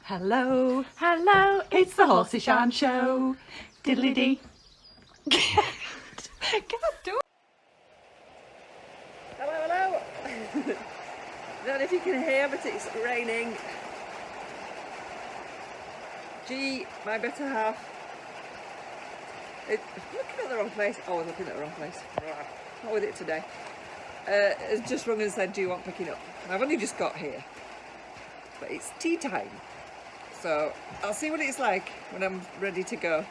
Hello, Hello, it's the Horsey Shan Show. Diddly dee. Can't do it. hello. I don't know if you can hear, but it's raining. Gee, my better half. Looking at the wrong place. Oh, I'm looking at the wrong place. Not with it today. Has just rung and said, do you want picking up? I've only just got here, but it's tea time. So I'll see what it's like when I'm ready to go.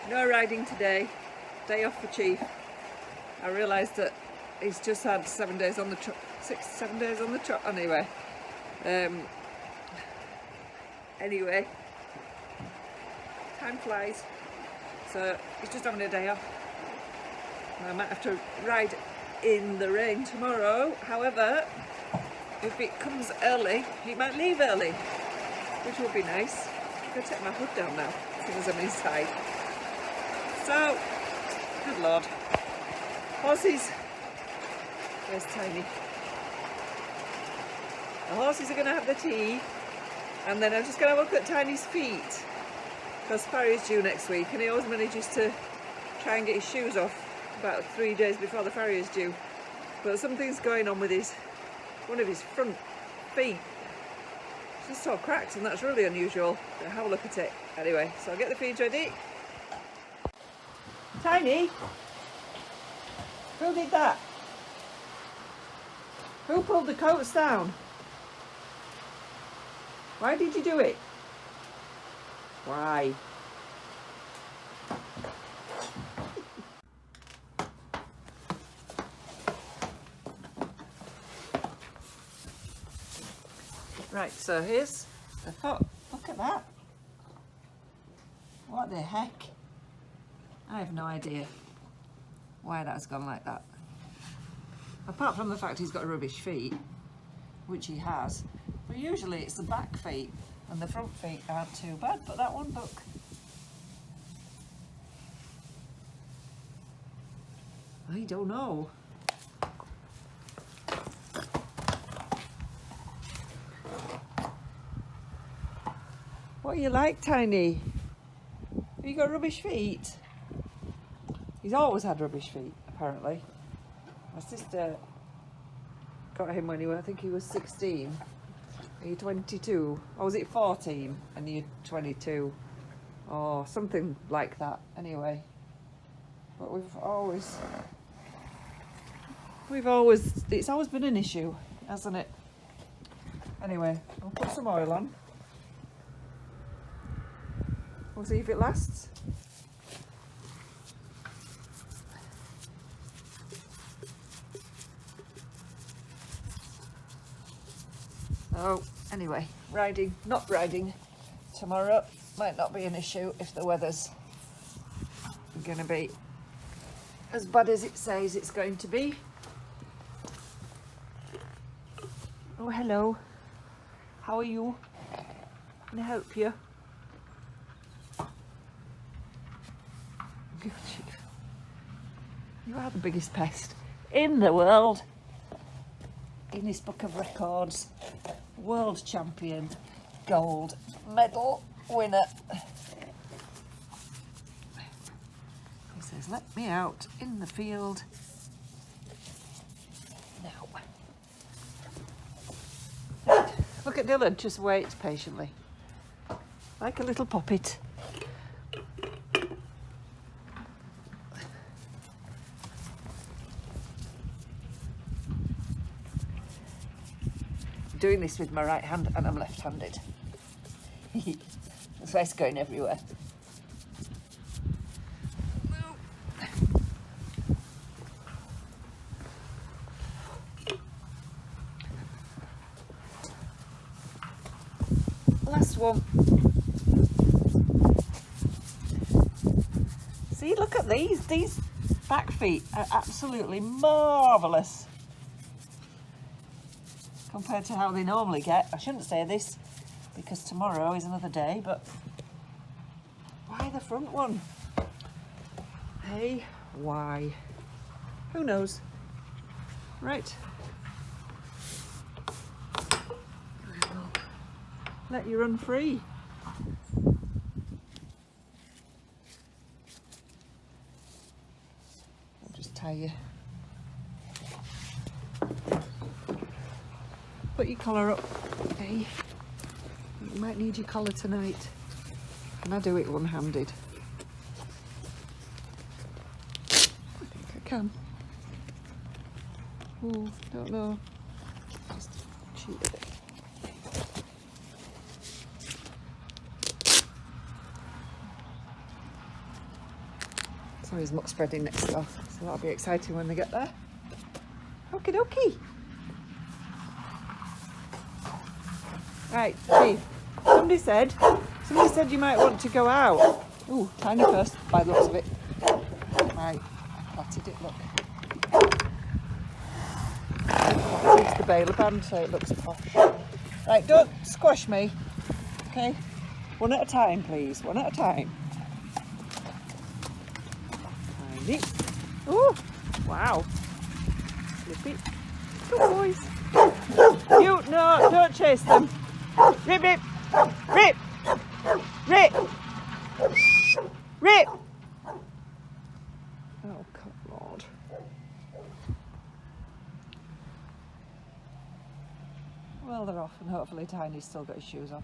No riding today, day off for Chief. I realised that he's just had 7 days on the trot, 7 days on the trot anyway. Anyway, time flies. So he's just having a day off. I might have to ride in the rain tomorrow. However, if it comes early, he might leave early, which would be nice. I'm going to take my hood down now, as soon as I'm inside. So, good Lord. Horses. Where's Tiny? The horses are going to have the tea, and then I'm just going to look at Tiny's feet, because Farrier's due next week, and he always manages to try and get his shoes off about 3 days before the Farrier's due. But something's going on with one of his front feet. It's just all cracked, and that's really unusual. So have a look at it. Anyway, so I'll get the feeds ready. Tiny, who did that? Who pulled the coats down? Why did you do it? Why? Right, so here's the foot. Look at that. What the heck? I have no idea why that's gone like that. Apart from the fact he's got rubbish feet, which he has. But usually it's the back feet, and the front feet aren't too bad, but that one, look. I don't know. What are you like, Tiny? Have you got rubbish feet? He's always had rubbish feet, apparently. My sister got him when I think he was 16. Are you 22? Or was it 14 and you're 22? Or something like that, anyway. But it's always been an issue, hasn't it? Anyway, I'll put some oil on. We'll see if it lasts. Oh, anyway, not riding tomorrow might not be an issue if the weather's going to be as bad as it says it's going to be. Oh, hello. How are you? Can I help you? You are the biggest pest in the world. Guinness Book of Records, world champion, gold medal winner. He says, let me out in the field now. Look at Dylan, just waits patiently, like a little poppet. Doing this with my right hand and I'm left-handed. That's why it's going everywhere. Last one. See, look at these. These back feet are absolutely marvellous compared to how they normally get. I shouldn't say this because tomorrow is another day, but why the front one? Hey, why? Who knows? Right. let you run free. I'll just tie you. Put your collar up, okay? You might need your collar tonight. Can I do it one-handed? I think I can. Oh, don't know. Just cheat a bit. Sorry, there's muck spreading next door, so that'll be exciting when they get there. Okie dokie. Right, Steve. Somebody said you might want to go out. Ooh, tiny first, by the looks of it. Right, I plaited it, look. It's the baler band, so it looks posh. Right, don't squash me, okay? One at a time, please, one at a time. Tiny. Ooh, wow. Flippy. Good boys. You, no, don't chase them. Rip, rip, rip, rip, rip. Oh, God, Lord. Well, they're off, and hopefully Tiny's still got his shoes on.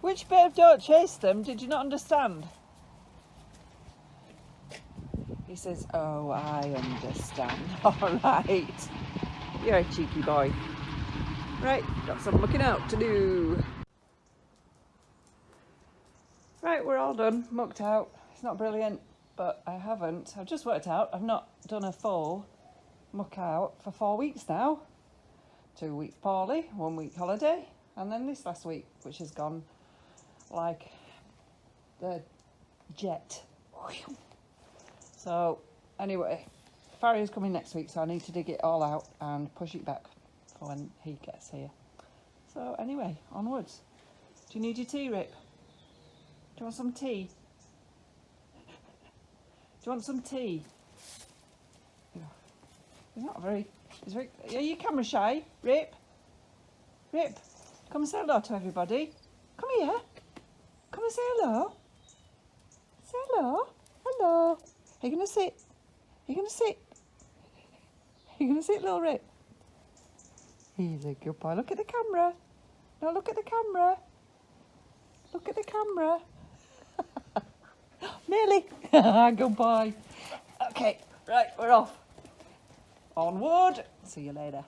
Which bit of don't chase them did you not understand? He says, oh, I understand. All right. You're a cheeky boy. Right, got some looking out to do. Right, we're all done, mucked out. It's not brilliant, but I've just worked out, I've not done a full muck out for 4 weeks now. 2 weeks poorly, 1 week holiday, and then this last week, which has gone like the jet. So, anyway, Farrier's coming next week, so I need to dig it all out and push it back for when he gets here. So, anyway, onwards. Do you need your tea, Rip? Do you want some tea? Do you want some tea? He's not very... Are you camera shy, Rip? Rip, come and say hello to everybody. Come here. Come and say hello. Say hello. Hello. Are you going to sit? Are you going to sit? Are you going to sit, little Rip? He's a good boy. Look at the camera. No, look at the camera. Look at the camera. Nearly. Good boy. Okay, right, we're off. Onward. See you later.